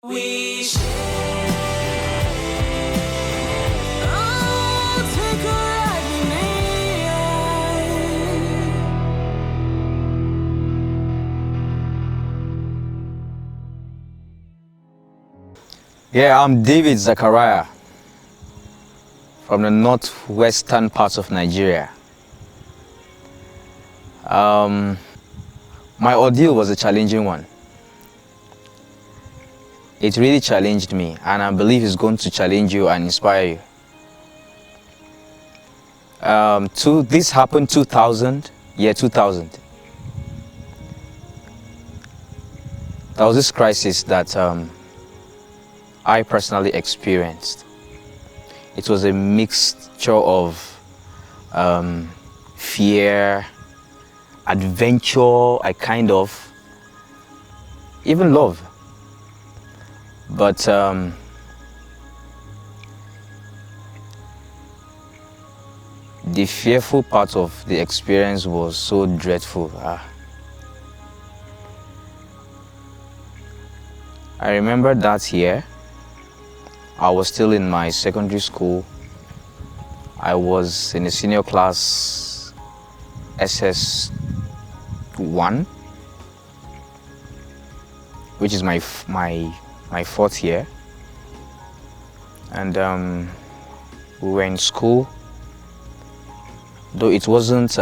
We share. Oh, take a ride with me. Yeah, I'm David Zachariah from the northwestern parts of Nigeria. My ordeal was a challenging one. It really challenged me, and I believe it's going to challenge you and inspire you. This happened 2000. There was this crisis that I personally experienced. It was a mixture of fear, adventure, even love. But the fearful part of the experience was so dreadful. I remember that year, I was still in my secondary school. I was in a senior class, SS1, which is my fourth year, and we were in school, though it wasn't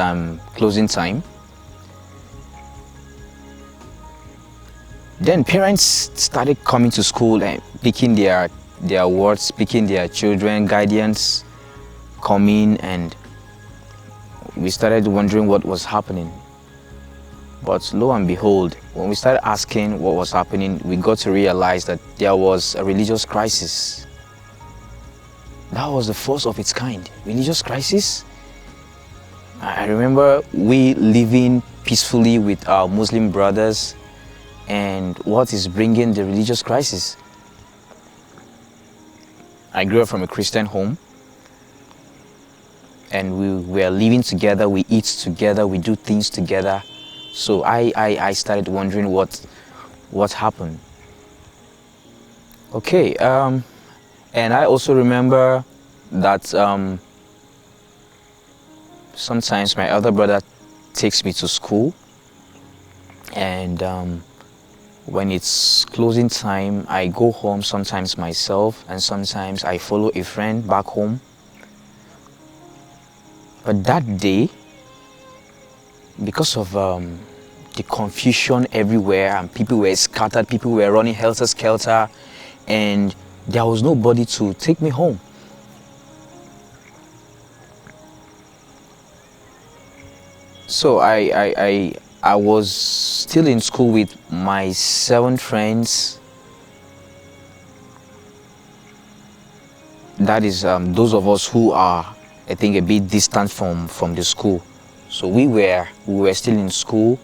closing time. Then parents started coming to school and picking their words, picking their children, guardians coming, and we started wondering what was happening. But lo and behold, when we started asking what was happening, we got to realize that there was a religious crisis. That was the first of its kind. Religious crisis? I remember we living peacefully with our Muslim brothers, and what is bringing the religious crisis? I grew up from a Christian home, and we were living together, we eat together, we do things together. So I started wondering what happened. Okay, and I also remember that sometimes my other brother takes me to school, and when it's closing time, I go home sometimes myself, and sometimes I follow a friend back home. But that day, because of the confusion everywhere, and people were scattered, people were running helter-skelter, and there was nobody to take me home. So I was still in school with my 7 friends. That is those of us who are, I think, a bit distant from the school. So we were still in school,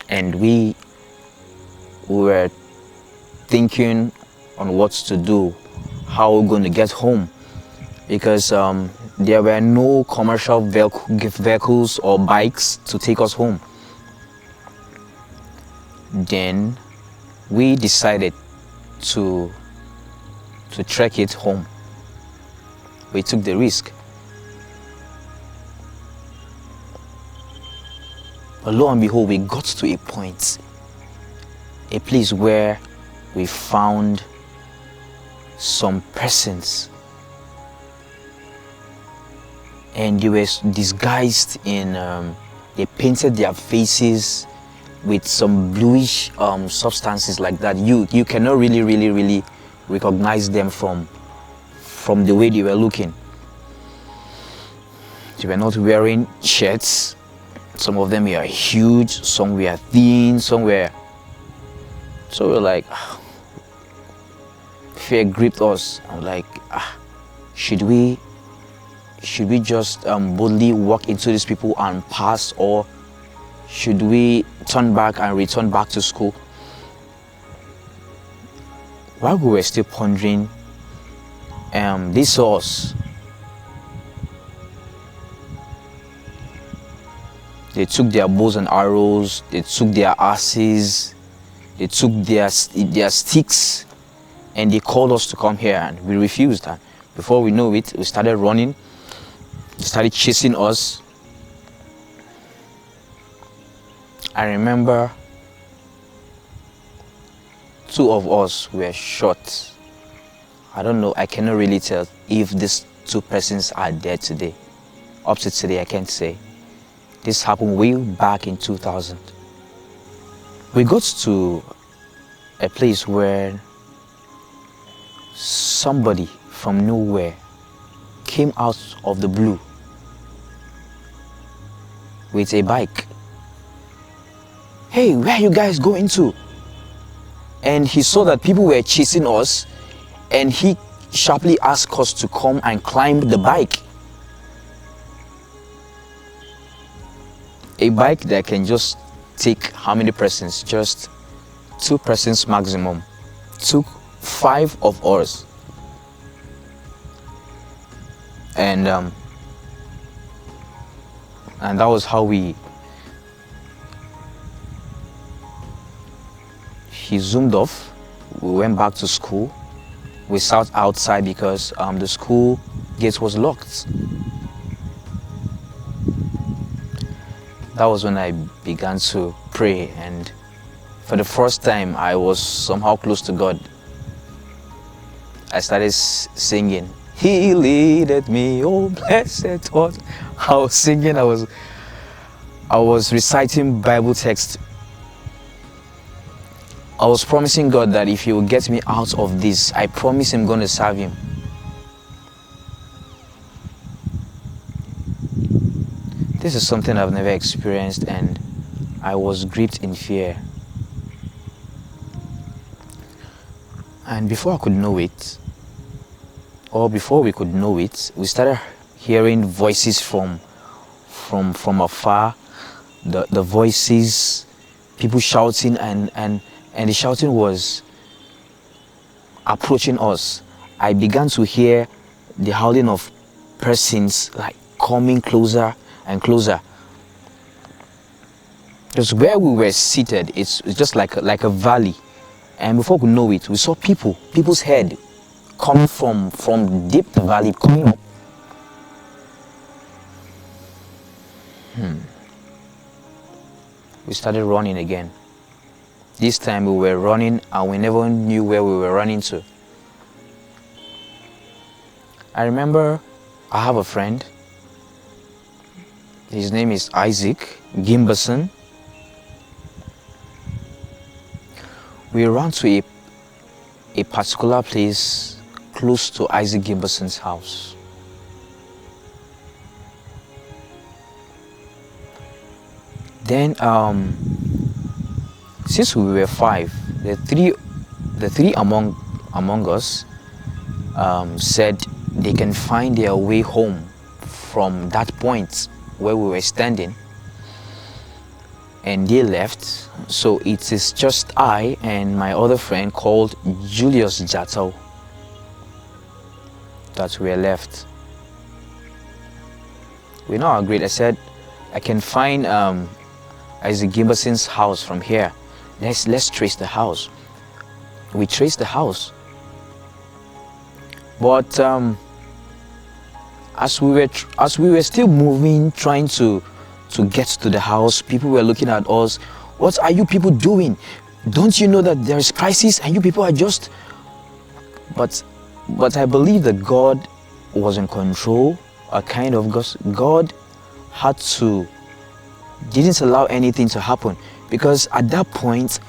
and we were thinking on what to do, how we're going to get home, because there were no commercial vehicles or bikes to take us home. Then we decided to trek it home. We took the risk. But lo and behold, we got to a point, a place where we found some persons, and they were disguised in, they painted their faces with some bluish substances like that. You cannot really recognize them from the way they were looking. They were not wearing shirts. Some of them were huge, some were thin, some were... So we're like, fear gripped us. I'm like, should we just boldly walk into these people and pass, or should we turn back and return back to school? While we were still pondering, they saw us. They took their bows and arrows, they took their axes, They took their sticks and they called us to come here, and we refused. And before we know it, we started running. They started chasing us. I remember 2 of us were shot. I don't know, I cannot really tell if these 2 persons are dead today. Up to today, I can't say. This happened way back in 2000. We got to a place where somebody from nowhere came out of the blue with a bike. Hey, where are you guys going to? And he saw that people were chasing us, and he sharply asked us to come and climb the bike. A bike that can just take how many persons? Just 2 persons maximum. Took 5 of us. And that was how he zoomed off. We went back to school. We sat outside because the school gate was locked. That was when I began to pray, and for the first time I was somehow close to God. I started singing, He leadeth me, oh blessed thought. I was singing, I was reciting Bible text. I was promising God that if He will get me out of this, I promise I'm going to serve Him. This is something I've never experienced, and I was gripped in fear. And before I could know it, or before we could know it, we started hearing voices from afar. The voices, people shouting, and the shouting was approaching us. I began to hear the howling of persons like coming closer and closer. Because where we were seated, it's just like a valley, and before we could know it, we saw people's head coming from deep the valley, coming up. We started running again. This time we were running and we never knew where we were running to. I remember I have a friend. His name is Isaac Gimberson. We ran to a particular place close to Isaac Gimberson's house. Then, since we were 5, the three among us said they can find their way home from that point where we were standing, and they left. So it is just I and my other friend called Julius Jato that were left. We now agreed. I said, I can find Isaac Gimberson's house from here. Let's trace the house. We traced the house, but as we were still moving, trying to get to the house, people were looking at us. What are you people doing? Don't you know that there is crisis and you people are just... But I believe that God was in control, God didn't allow anything to happen, because at that point,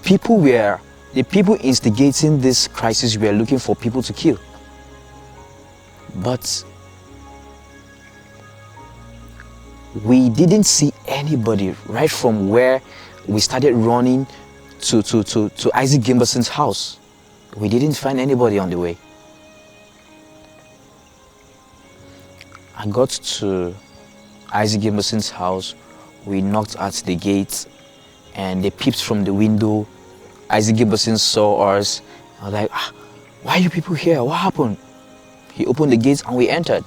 the people instigating this crisis were looking for people to kill. But we didn't see anybody right from where we started running to Isaac Gimberson's house. We didn't find anybody on the way. I got to Isaac Gimberson's house. We knocked at the gate and they peeped from the window. Isaac Gimberson saw us. I was like, why are you people here? What happened? He opened the gates and we entered.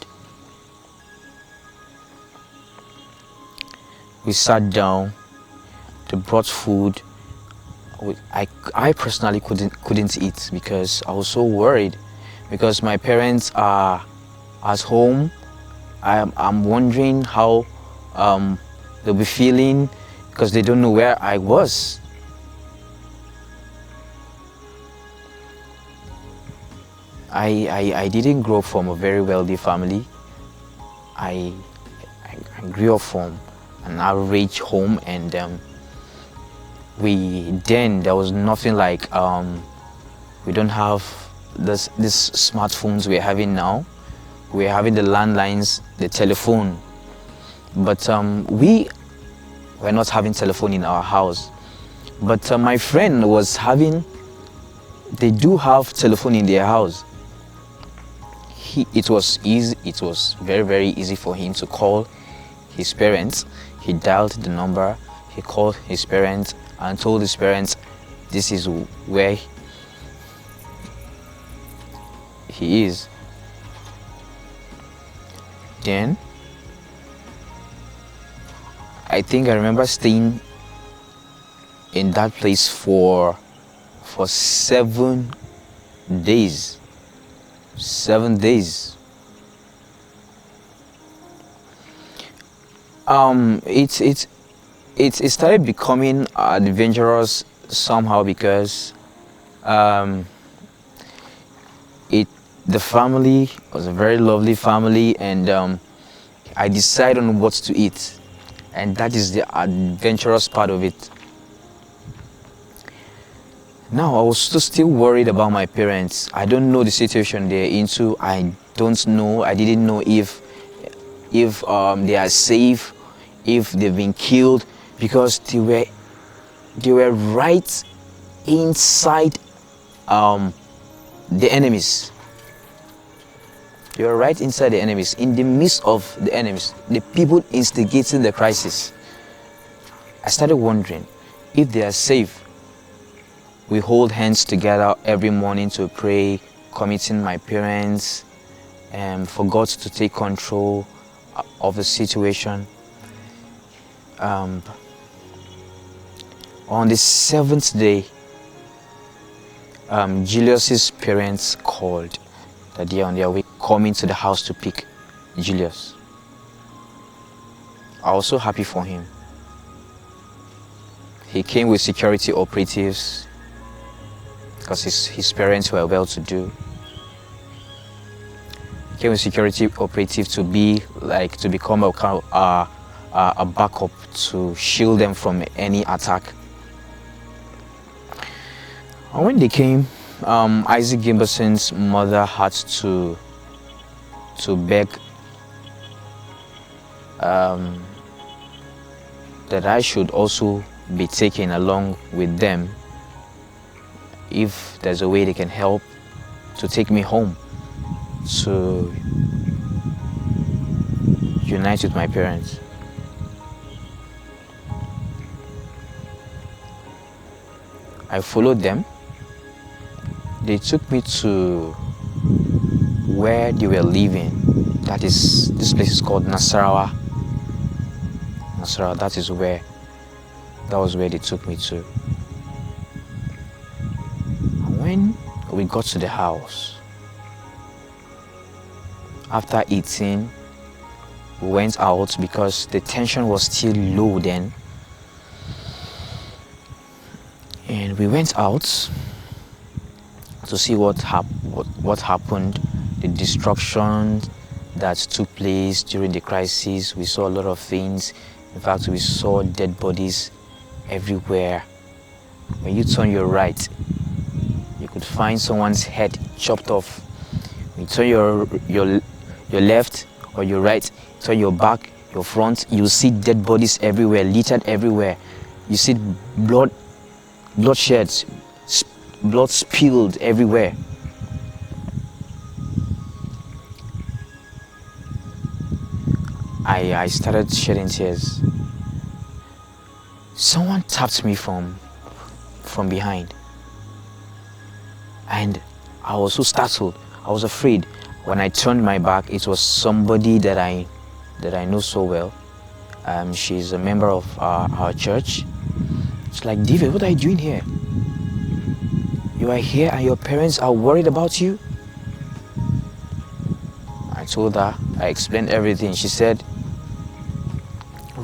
We sat down. They brought food I personally couldn't eat because I was so worried, because my parents are at home. I'm wondering how they'll be feeling, because they don't know where I was. I didn't grow up from a very wealthy family. I, I grew up from an average home, and there was nothing like, we don't have these smartphones we're having now. We're having the landlines, the telephone, but we were not having telephone in our house. But my friend was having, they do have telephone in their house. It was easy, it was very easy for him to call his parents. He dialed the number, he called his parents and told his parents this is where he is. Then I think I remember staying in that place for 7 days. 7 days. It started becoming adventurous somehow, because the family was a very lovely family, and I decided on what to eat, and that is the adventurous part of it. Now I was still worried about my parents. I don't know the situation they're into. I don't know. I didn't know if they are safe, if they've been killed, because they were right inside the enemies. They were right inside the enemies, in the midst of the enemies, the people instigating the crisis. I started wondering if they are safe. We hold hands together every morning to pray, committing my parents for God to take control of the situation. On the 7th day, Julius's parents called that they are on their way coming to the house to pick Julius. I was so happy for him. He came with security operatives, because his parents were well-to-do. He came with security operative to become a backup, to shield them from any attack. And when they came, Isaac Gimberson's mother had to beg that I should also be taken along with them, if there's a way they can help to take me home to unite with my parents. I followed them. They took me to where they were living. This place is called Nasarawa. Nasarawa, that was where they took me to. When we got to the house, after eating, we went out because the tension was still low then. And we went out to see what happened, the destruction that took place during the crisis. We saw a lot of things. In fact, we saw dead bodies everywhere. When you turn your right, you could find someone's head chopped off. When you turn your left or your right, turn your back, your front, you see dead bodies everywhere, littered everywhere. You see bloodshed, blood spilled everywhere. I started shedding tears. Someone tapped me from behind, and I was so startled. I was afraid. When I turned my back, it was somebody that I know so well. She's a member of our church. She's like, "David, what are you doing here?" You are here and your parents are worried about you? I told her, I explained everything. She said,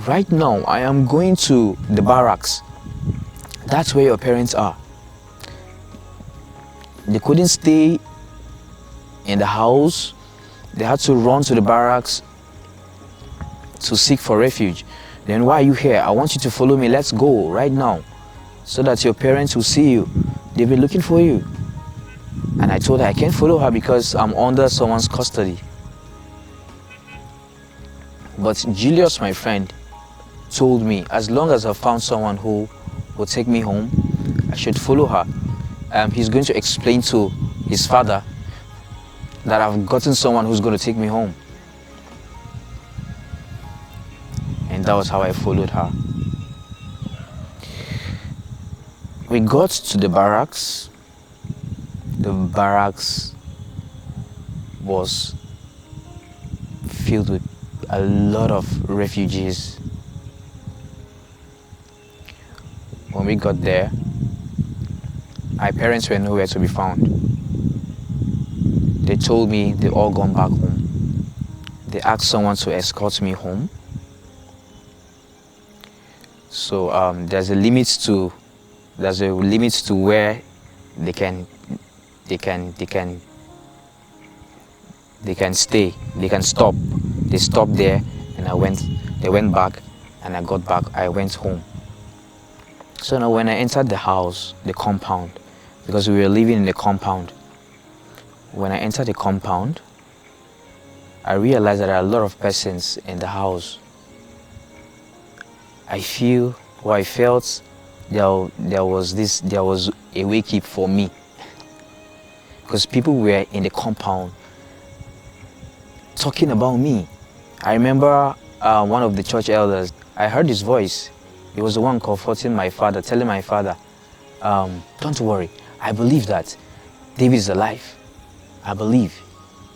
right now I am going to the barracks. That's where your parents are. They couldn't stay in the house. They had to run to the barracks to seek for refuge. Then why are you here? I want you to follow me. Let's go right now so that your parents will see you. They've been looking for you. And I told her I can't follow her because I'm under someone's custody. But Julius, my friend, told me as long as I found someone who will take me home, I should follow her. He's going to explain to his father that I've gotten someone who's going to take me home. And that was how I followed her. We got to the barracks. The barracks was filled with a lot of refugees. When we got there, my parents were nowhere to be found. They told me they all gone back home. They asked someone to escort me home. So there's a limit to where they can stay. They can stop. They stopped there, and they went back, and I got back. I went home. So now when I entered the house, the compound, because we were living in the compound, when I entered the compound, I realized that there are a lot of persons in the house. I felt there was a wake up for me, because people were in the compound talking about me. I remember one of the church elders, I heard his voice. He was the one comforting my father, telling my father, don't worry, I believe that David is alive. I believe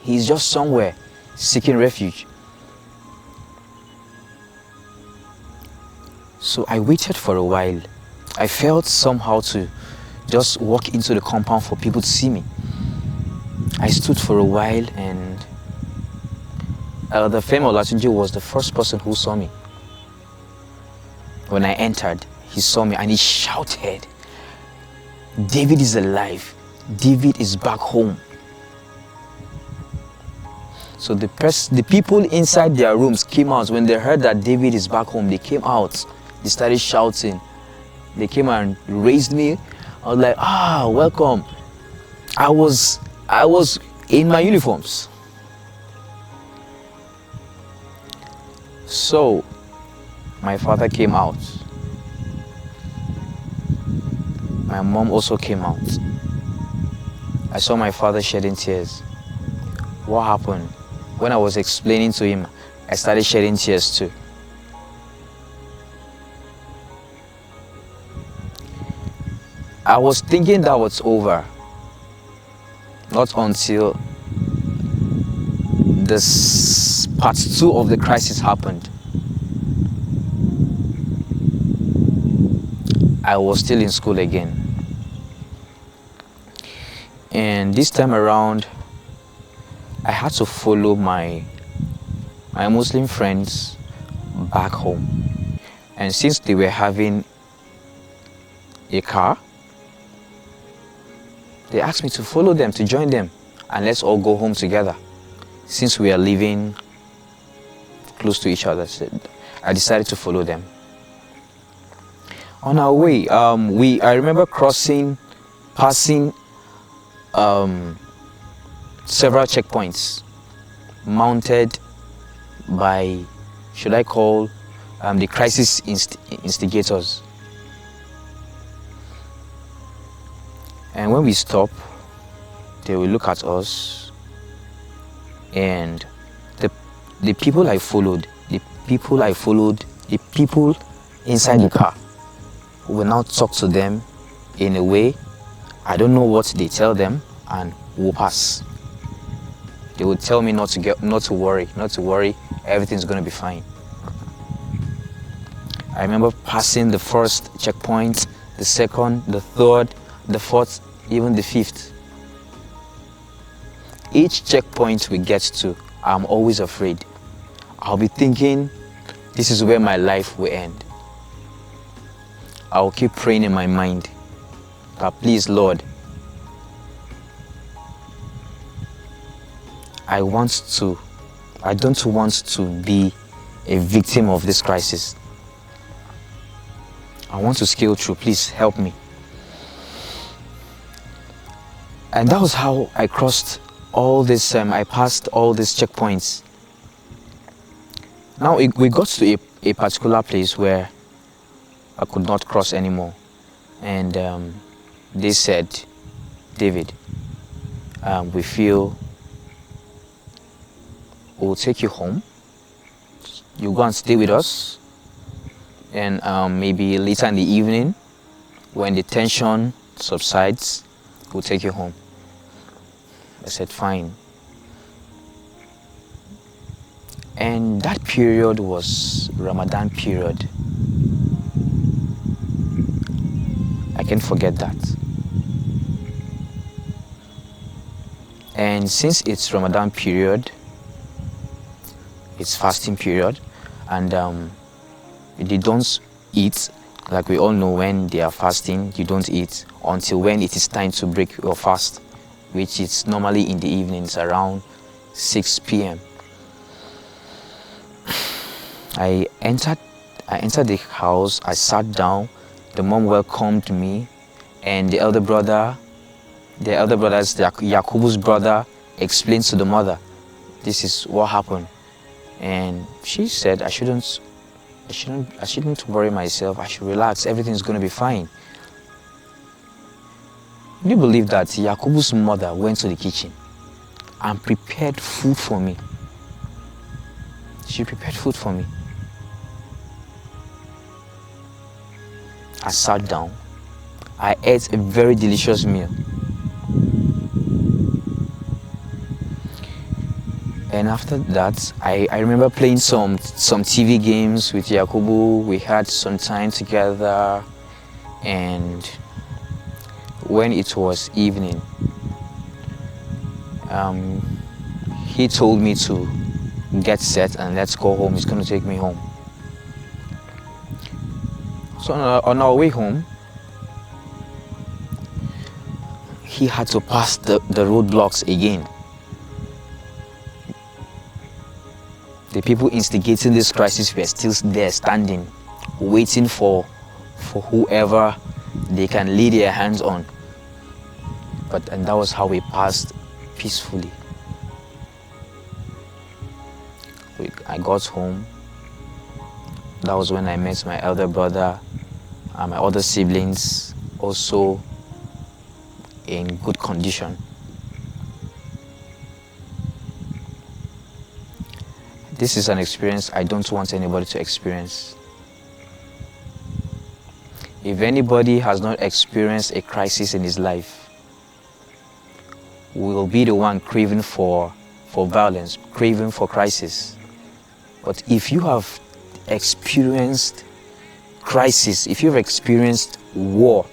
he's just somewhere seeking refuge. So I waited for a while. I felt somehow to just walk into the compound for people to see me. I stood for a while, and the famous Olatunji was the first person who saw me. When I entered, he saw me and he shouted, David is alive. David is back home. So the people inside their rooms came out. When they heard that David is back home, they came out. They started shouting. They came and raised me. I was like, welcome. I was in my uniforms. So my father came out. My mom also came out. I saw my father shedding tears. What happened? When I was explaining to him, I started shedding tears too. I was thinking that was over. Not until this part 2 of the crisis happened. I was still in school again. And this time around, I had to follow my Muslim friends back home. And since they were having a car, they asked me to follow them, to join them, and let's all go home together. Since we are living close to each other, so I decided to follow them. On our way, I remember passing several checkpoints mounted by, should I call, the crisis instigators. And when we stop, they will look at us, and the people I followed, the people inside the car, will now talk to them in a way, I don't know what they tell them, and we'll pass. They would tell me not to worry, everything's going to be fine. I remember passing the first checkpoint, the second, the third, the fourth even the 5th. Each checkpoint we get to, I'm always afraid. I'll be thinking, this is where my life will end. I'll keep praying in my mind that, please, Lord, I don't want to be a victim of this crisis. I want to scale through. Please help me. And that was how I crossed all this. I passed all these checkpoints. Now we got to a particular place where I could not cross anymore, and they said, David, we feel we'll take you home. You go and stay with us, and maybe later in the evening, when the tension subsides, we'll take you home. I said, fine. And that period was Ramadan period. I can't forget that. And since it's Ramadan period, it's fasting period, and they don't eat. Like we all know, when they are fasting, you don't eat until when it is time to break your fast, which is normally in the evenings around 6 p.m. I entered the house. I sat down. The mom welcomed me, and the elder brother, Yakubu's brother, explained to the mother, this is what happened. And she said I shouldn't worry myself. I should relax. Everything's going to be fine. Do you believe that Yakubu's mother went to the kitchen and prepared food for me? She prepared food for me. I sat down. I ate a very delicious meal. And after that, I remember playing some TV games with Yakubu. We had some time together, and when it was evening, he told me to get set and let's go home. He's going to take me home. So on our way home, he had to pass the roadblocks again. The people instigating this crisis were still there standing, waiting for whoever they can lay their hands on. And that was how we passed peacefully. I got home. That was when I met my elder brother and my other siblings, also in good condition. This is an experience I don't want anybody to experience. If anybody has not experienced a crisis in his life, will be the one craving for violence, craving for crisis. But if you have experienced crisis, if you've experienced war,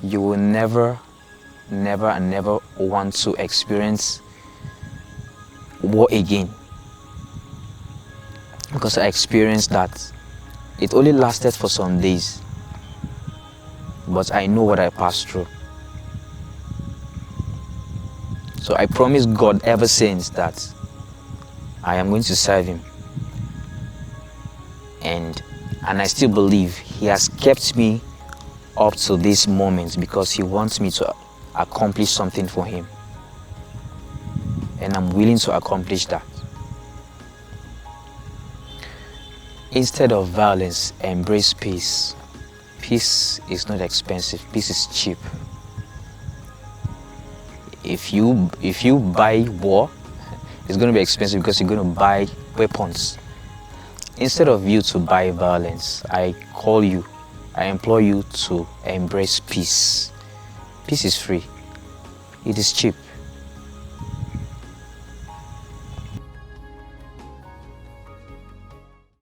you will never want to experience war again. Because I experienced that. It only lasted for some days, but I know what I passed through. So I promise God ever since that I am going to serve Him. And I still believe He has kept me up to this moment because He wants me to accomplish something for Him. And I'm willing to accomplish that. Instead of violence, embrace peace. Peace is not expensive. Peace is cheap. If you buy war, it's going to be expensive because you're going to buy weapons. Instead of you to buy violence, I implore you to embrace peace. Peace is free. It is cheap.